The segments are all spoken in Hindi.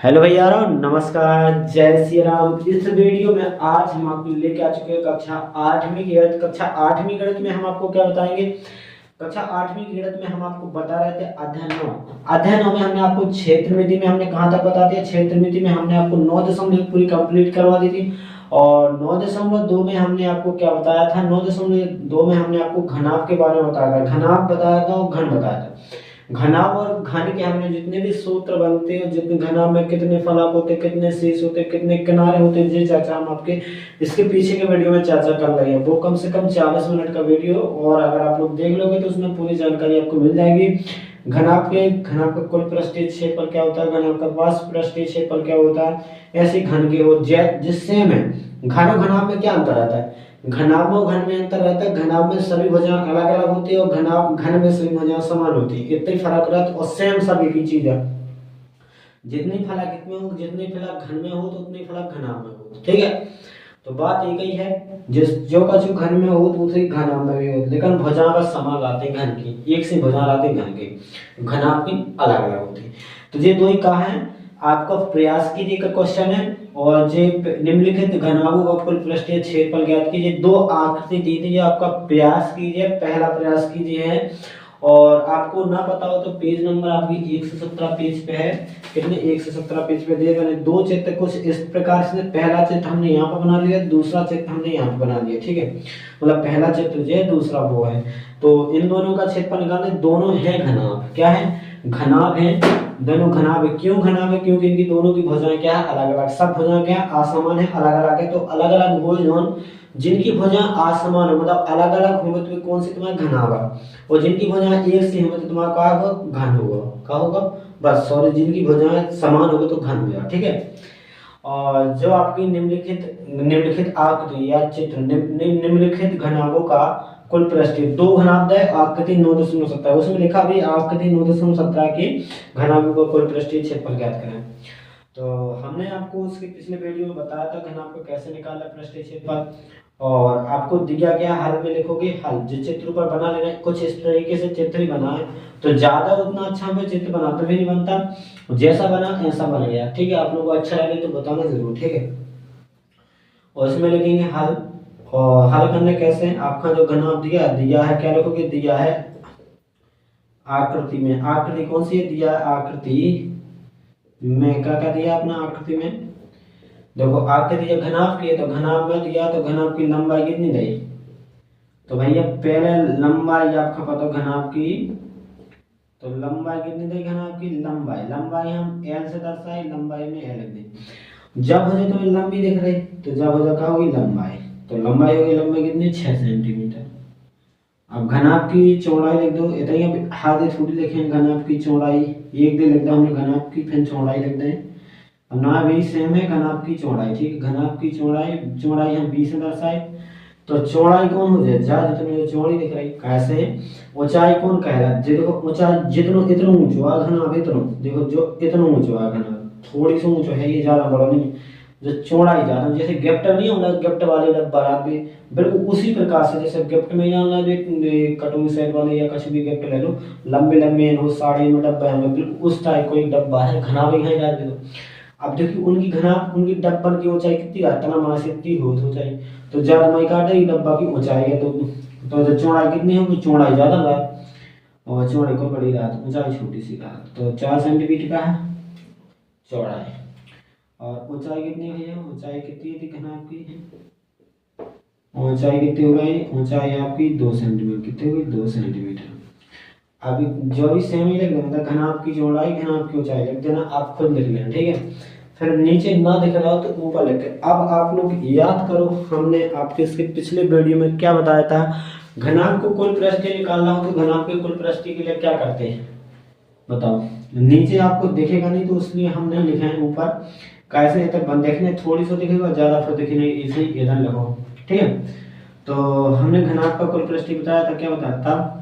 हेलो भैया, नमस्कार, जय श्री राम। इस वीडियो में आज हम आपको लेके आ चुके हैं कक्षा आठवीं गणित। कक्षा आठवीं गणित में हम आपको क्या बताएंगे? कक्षा आठवीं गणित में हम आपको बता रहे थे अध्ययनों में हमने आपको क्षेत्र मिति में हमने कहाँ तक बता दिया। क्षेत्र मिति में हमने आपको 9.1 पूरी कंप्लीट करवा दी थी और 9.2 में हमने आपको क्या बताया था? 9.2 में हमने आपको घनाभ के बारे में बताया था। घनाभ बताया था और घन बताया था। घनाभ और घन के हमने जितने भी सूत्र बनते हैं, जितने घनाभ में कितने फलक होते, कितने शीर्ष होते, कितने किनारे होते, ये चर्चा हम आपके इसके पीछे के वीडियो में चर्चा कर रहे हैं। वो कम से कम 40 मिनट का वीडियो, और अगर आप लोग देख लोगे तो उसमें पूरी जानकारी आपको मिल जाएगी। घनाभ का कुल पृष्ठीय क्षेत्रफल क्या होता है, घनाभ का वाष्प पृष्ठीय क्षेत्रफल क्या होता है, ऐसे घन के हो जिससे में घन और घनाभ में क्या अंतर आता है? घनाभ और घन में अंतर रहता है। घनाभ में सभी भुजाएं अलग अलग होती है और घन में सभी भुजाएं समान होती है। इतना ही फर्क रहता है और सेम सब एक ही चीज है। जितनी फलक इसमें हो, जितनी फलक घन में हो तो उतनी फलक घनाभ में हो। ठीक है, तो बात एक ही है। जो का जो घन में हो तो उसी घनाभ में भी हो, लेकिन भुजाएं बस समान लाते हैं। घन की एक से भुजा लाते हैं, घन की घनाभ की अलग अलग होती है। तो ये दो ही कहा है। आपका प्रयास कीजिए का क्वेश्चन है, और जे निम्नलिखित घनाभों का कुल पृष्ठीय क्षेत्रफल ज्ञात कीजिए। दो आकृति दी थी, आपका प्रयास कीजिए, पहला प्रयास कीजिए है। और आपको ना पता हो तो पेज नंबर आपकी 117 पेज पे है। कितने? 117 पेज पे दिए मैंने दो चित्र कुछ इस प्रकार से। पहला चित्र हमने यहाँ पर बना लिया, दूसरा चित्र हमने यहाँ पर बना लिया। ठीक है, मतलब पहला चित्र जो है, दूसरा वो है। तो इन दोनों का क्षेत्रफल निकालने, दोनों है घनाभ। क्या है? घनाभ है, दोनों घनाभ है। क्यों घनाभ है? क्योंकि इनकी दोनों की भुजाएं क्या है? अलग अलग। सब भुजाएं क्या है? असमान है, अलग अलग है। तो अलग अलग भुजाएं जिनकी भुजाएं असमान है, मतलब अलग अलग होंगे तो कौन सी तुम्हारा घनाभ है, और जिनकी भुजाएं एक सी होंगे तो तुम्हारा क्या होगा? घन होगा। क्या होगा? बस सॉरी, जिनकी भुजाएं समान होगी तो घन होगा। ठीक है, और जो आपकी निम्नलिखित आकृति या चित्र निम्नलिखित घनाभों का कुल पृष्ठीय, दो घनाभ है, आकृति 9.17, उसमें लिखा भी आकृति 9.17 के घनाभों का कुल पृष्ठीय क्षेत्रफल ज्ञात करें। तो हमने आपको उसके पिछले वीडियो में बताया था घनाभ को कैसे निकालना पृष्ठीय क्षेत्रफल, और आपको दिया गया हल में लिखोगे हल। जो चित्र पर बना लेना, कुछ इस तरीके से चित्र ही बना है, तो ज्यादा उतना अच्छा हमें चित्र बनाते भी नहीं बनता, जैसा बना ऐसा बन गया। ठीक है, आप लोगों को अच्छा लगे तो बताना जरूर। ठीक है, और इसमें लिखेंगे हल। और हल करने कैसे? आपका जो घनाभ दिया है, क्या लिखोगे? दिया है आकृति में। आकृति कौन सी है? दिया है आकृति में। क्या क्या दिया अपना आकृति में? देखो, आकृति जब घनाभ की है तो घनाभ में दिया, तो घनाभ की लंबाई कितनी दी? तो भैया पहले लंबाई आपका पता घनाभ की, तो लंबाई कितनी दी घनाभ की? लंबाई हम एल से दर्शाए, लंबाई में एल लिख दें। जब हो जाए तो लंबी दिख रही, तो जब हो जाए क्या होगी? लंबाई। तो लंबाई होगी, लंबाई कितनी? 6 सेंटीमीटर। अब घनाभ की चौड़ाई लिख दो। इतना ही आधे थोड़ी लिखें घनाभ की चौड़ाई, एक दे लिख दो हमने घनाभ की, फिर चौड़ाई लिख दें। ना भी सेम है घनाभ की चौड़ाई। ठीक, घनाभ की चौड़ाई हम 20 से दर्शाए, तो चौड़ाई कौन हो जाए? जा जितनी चौड़ी दिख रही। कैसे? ऊंचाई कौन कहला? देखो ऊंचाई जितना इतना ऊंचो आ घनाभ, इतना देखो जो इतना ऊंचो आ घनाभ, थोड़ी सी ऊंचो है, ये ज्यादा बड़ा नहीं। जो चौड़ाई ज्यादा, जैसे गिफ्ट नहीं होगा, गिफ्ट वाले डब्बा भी बिल्कुल उसी प्रकार से, जैसे गिफ्ट में जानना जो कटोरी सेट वाले या कुछ भी गिफ्ट ले लो, लंबे लंबे हो साड़ी में डब्बा है, बिल्कुल उस टाइप कोई डब्बा है। घनाभ ही डाल दे दो। अब देखिए उनकी घनाभ, उनकी डब्बन की ऊंचाई कितनी है? तना माना से इतनी हो ऊंचाई, तो ज्यादा माई काटे ही डब्बा की ऊंचाई है। तो जो चौड़ाई कितनी होगी? चौड़ाई ज्यादा रहा और चौड़ाई को बड़ी रहा, तो ऊंचाई छोटी सी रहा। तो 4 सेंटीमीटर का है चौड़ाई, और ऊंचाई कितनी है? ऊंचाई कितनी थी घनाभ की? ऊंचाई कितनी हो गई? ऊंचाई आपकी 2 सेंटीमीटर। कितनी हुई? 2 सेंटीमीटर। अभी जो भी सेम ही लिख देना, घनाभ की चौड़ाई, घनाभ की ऊंचाई लिख देना, आप खुद लिख लेना। ठीक है, फिर नीचे ना दिख रहा हो तो ऊपर लिख। अब आप लोग याद करो, हमने आपके इसके पिछले वीडियो में क्या बताया था? घनाभ को कुल पृष्ठीय निकालना हो तो घनाभ के कुल पृष्ठीय के लिए क्या करते हैं बताओ? नीचे आपको दिखेगा नहीं तो इसलिए हमने लिखा है ऊपर। कैसे तक बंद देखने, थोड़ी सी दिखेगा, ज्यादा फिर दिखे नहीं, इसे इधर लिखो। ठीक है, तो हमने घनाभ का कुल पृष्ठीय बताया था। क्या बताया था?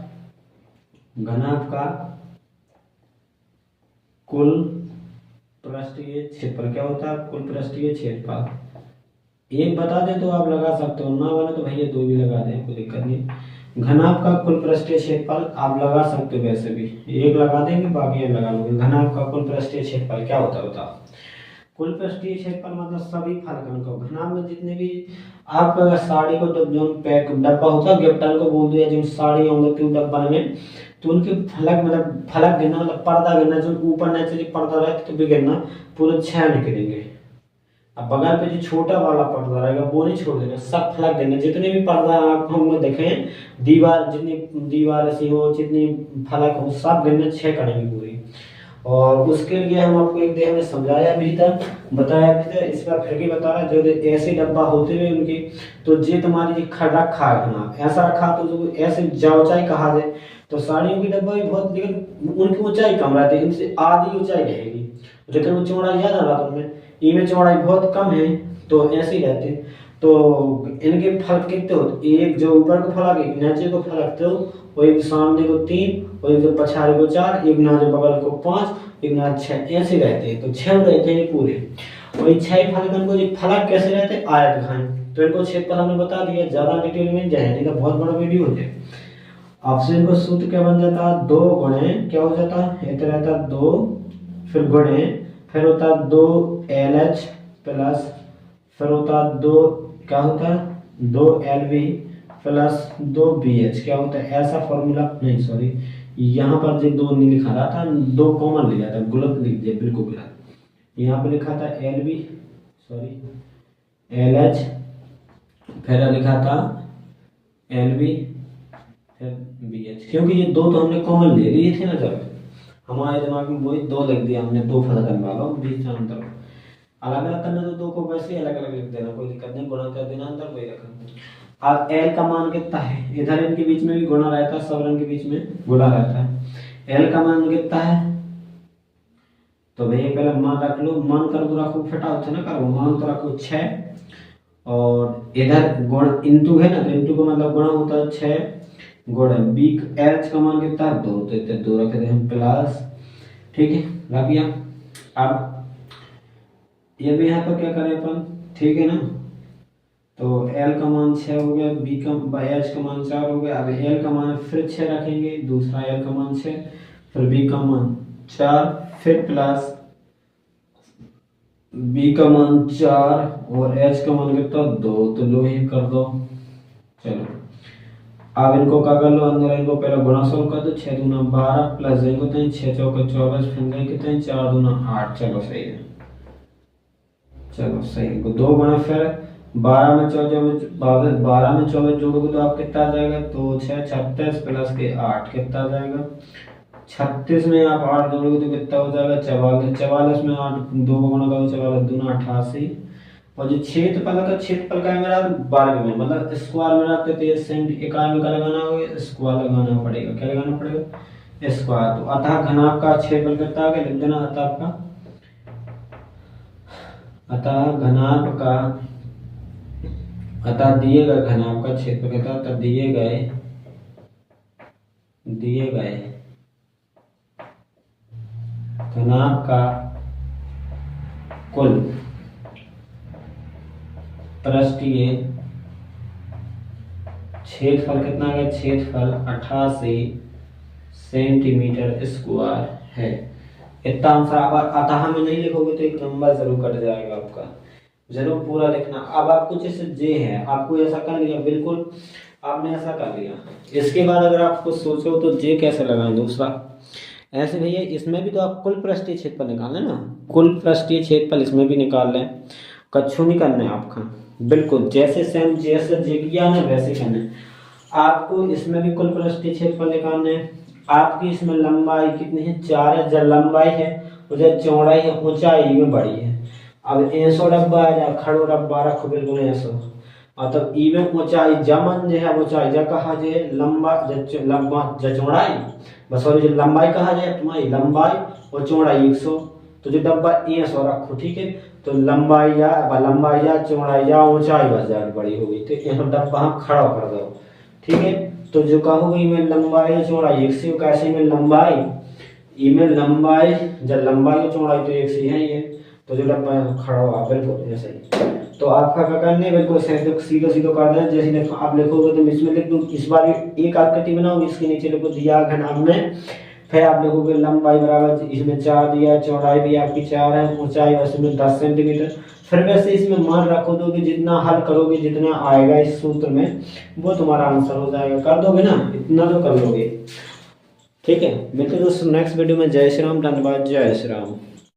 घनाभ का कुल पृष्ठीय क्षेत्रफल क्या होता है? कुल पृष्ठीय क्षेत्रफल एक बता दें तो आप लगा सकते हो, ना बने तो भैया दो भी लगा दें, कोई दिक्कत नहीं। घनाभ का कुल पृष्ठीय क्षेत्रफल आप लगा सकते हो, वैसे भी एक लगा देंगे बाकी ये लगा लोगे। घनाभ का कुल पृष्ठीय क्षेत्रफल क्या होता है बताओ। कुल पृष्ठीय क्षेत्रफल मतलब सभी फलकन को, घनाभ में जितने भी आप अगर साड़ी को जो पैक डब्बा होता है गिफ्टन को बोल दिया जो साड़ी होती है डब्बा में, तो उनके फलक मतलब फलक गिनना मतलब पर्दा गिनना, जो ऊपर नीचे पर्दा रहता तो भी गिनना पूरे 6 निकलेंगे। अब बगल पे जो छोटा वाला पर्दा रहेगा वो नहीं छोड़ देना, सब फलक गिनना, जितने भी पर्दा आंखों में देखे दीवार, जितनी दीवार ऐसी हो जितनी फलक हो सब गिनना, 6 करेंगे पूरी। और उसके लिए हम आपको एक हमने समझाया भी था, बताया भी था, इस बार फिर भी बता रहा जो ऐसे डब्बा होते हुए उनकी, तो जे तुम्हारी रखा है ना ऐसा रखा तो जो ऐसे ऊंचाई कहा जाए, तो साड़ियों की डब्बा भी बहुत, लेकिन उनकी ऊंचाई कम रहती है, इनसे आधी ऊंचाई रहेगी, लेकिन वो चौड़ाई ज्यादा रहा उनमें, इनमें चौड़ाई बहुत कम है, तो ऐसे ही रहते। तो इनके फलक कितने होते, एक जो ऊपर को फलक एक नीचे को फलक, तो वो एक सामने को 3 और एक जो पछाड़े को 4, एक ना जो बगल को 5, एक ना 6, ऐसे रहते हैं, तो 6 रहते हैं पूरे। वही 6 फलकन को जो फलक कैसे रहते हैं आयतखानी, तो इनको क्षेत्रफल हमने बता दिया, ज्यादा डिटेल में जाए नहीं तो बहुत बड़ा वीडियो हो जाए। आपसे इनको सूत्र क्या बन जाता है, 2 गुणे क्या हो जाता है, इतना रहता 2, फिर गुणे, फिर होता 2 LH प्लस, फिर होता 2 क्या होता है 2 LV प्लस 2 BH क्या होता है, ऐसा फॉर्मूला नहीं सॉरी यहाँ पर जो 2 नहीं लिखा रहा था, 2 कॉमन ले जाता, गलत लिख दिया बिल्कुल गलत, यहाँ पे लिखा था LV सॉरी LH, फिर लिखा था LV फिर BH, क्योंकि ये 2 तो हमने कॉमन ले लिए थे ना, जब हमारे दिमाग में वही 2 लिख दिया हमने, 2 फलक निकालो बीच में अंतर अलग अलग करना, तो 2 को वैसे अलग अलग लिख देना, कोई दिक्कत नहीं, गुणा कर देना अंदर कोई रखा। अब L का मान कितना है, इधर इनके बीच में भी गुणा रहता है, सब रंग के बीच में गुणा रहता है, L का मान कितना है, तो भैया पहले मान रख लो, मान कर दो रखो फटा होता है ना, करो मान तो रखो 6, और इधर गुण इंटू है ना, तो इंटू का मतलब गुणा होता है 6 गुण बी, एच का मान कितना है 2, तो इतने 2 रख दे हम प्लस, ठीक है रख दिया। अब ये भी यहाँ पर क्या करें अपन, ठीक है ना, तो L का मान 6 हो गया, B का H का मान 4 हो गया, अब L का मान फिर 6 रखेंगे, दूसरा L का मान 6, फिर B का मान 4, फिर प्लस B का मान 4 और H का मान कितना 2, तो लो ही कर दो। चलो अब इनको क्या कर लो, अंदर इनको पहले गुणा सोल्व कर दो, 6 दूना 12 प्लस इनको तो 6 चौके 24, फिर कितने 4 दूना 8, चलो सही है, चलो सही है, 2 गुणा फिर 12 में 24, 12 में 24 जोड़ोगे तो आप कितना आ जाएगा, तो 6 36 प्लस के 8 कितना आ जाएगा, 36 में आप 8 जोड़ोगे तो कितना हो जाएगा 44, 44 में 8 2 को गुणा करो 44 दूना 88, और जो क्षेत्रफल का है मेरा वर्ग में, मतलब स्क्वायर में रखते थे, सेंट इकाई में क्या लगाना होगा, स्क्वायर लगाना पड़ेगा, क्या लगाना पड़ेगा स्क्वायर। तो अतः घनाभ का क्षेत्रफल कितना आ गया, लिख देना अतः आपका, अतः घनाभ का, अतः दिए गए घनाभ का क्षेत्रफल कितना, अतः दिए गए घनाभ का कुल पृष्ठीय क्षेत्रफल कितना आ गया, क्षेत्रफल 88 सेंटीमीटर स्क्वायर है, इतना आंसर। अब अतः में नहीं लिखोगे तो एक नंबर जरूर कट जाएगा आपका, जरूर पूरा लिखना। अब आपको जैसे जे है, आपको ऐसा कर लिया, बिल्कुल आपने ऐसा कर लिया, इसके बाद अगर आपको सोचो तो जे कैसे लगाएं दूसरा, ऐसे भैया इसमें भी तो आप कुल पृष्ठीय क्षेत्रफल निकालें ना, कुल पृष्ठीय क्षेत्रफल इसमें भी निकाल लें, कच्छू नहीं करना है आपका, बिल्कुल जैसे सेम जैसे जे किया ना वैसे करना है आपको। इसमें भी कुल पृष्ठीय क्षेत्रफल निकालना है आपकी। इसमें लंबाई कितनी है 4 है, जब लंबाई है उधर चौड़ाई है, ऊंचाई में बड़ी है। अब 100 डब्बा है या खड़ो डब्बा रखो बिल्कुल 100, मतलब इवन ऊंचाई जमन जो है ऊंचाई जब कहा जाए लंबा चौड़ाई, बस और जो लंबाई कहा जाए तुम्हारी लंबाई और चौड़ाई 100, तो जो डब्बा 100 रखो, ठीक है, तो लंबाई या चौड़ाई या ऊंचाई बस जाकर बड़ी होगी, तो ये डब्बा हम खड़ा कर दो, ठीक है। तो जो कहोगे में लंबाई या चौड़ाई 100, कैसे में लंबाई, जब लंबाई और चौड़ाई तो 100 है ही है, तो जो लंबा खड़ा हुआ बिल्कुल ऐसे ही। तो आपका क्या करना है, बिल्कुल सीधो सीधो कर देना। जैसे देखो आप लिखोगे तो इसमें लिख दो, इस बार एक आकृति बनाओगे, इसके नीचे लिखो दिया घनाभ में, फिर आप लिखोगे लंबाई बराबर, इसमें 4 दिया, चौड़ाई भी आपकी 4 है, ऊंचाई वैसे में 10 सेंटीमीटर। फिर वैसे इसमें मान रखो दोगे, जितना हल करोगे जितना आएगा इस सूत्र में वो तुम्हारा आंसर हो जाएगा। कर दोगे ना, इतना तो कर लोगे। ठीक है, मिलते हैं दोस्तों नेक्स्ट वीडियो में। जय श्री राम, धन्यवाद, जय श्री राम।